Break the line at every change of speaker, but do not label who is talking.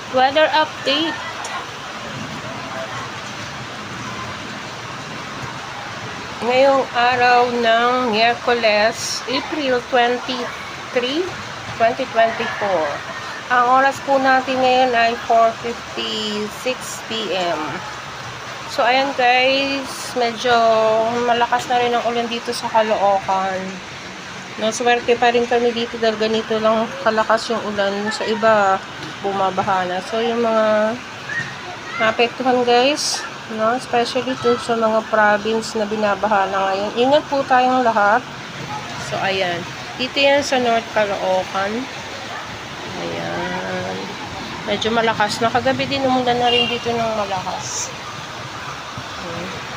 Weather update. Ngayong araw ng Miyerkules, April 23, 2024. Ang oras po natin ngayon ay 4:56 PM. So, ayan guys, medyo malakas na rin ang ulan dito sa Caloocan. No, swerte pa rin kami dito dahil ganito lang kalakas yung ulan. Sa iba, bumabaha na. So, yung mga naapektuhan guys, no, especially dun sa mga province na binabaha na ngayon. Ingat po tayong lahat. So, ayan. Dito yan sa North Caloocan. Ayan. Medyo malakas na. Kagabi din umulan na rin dito ng malakas. Ayan.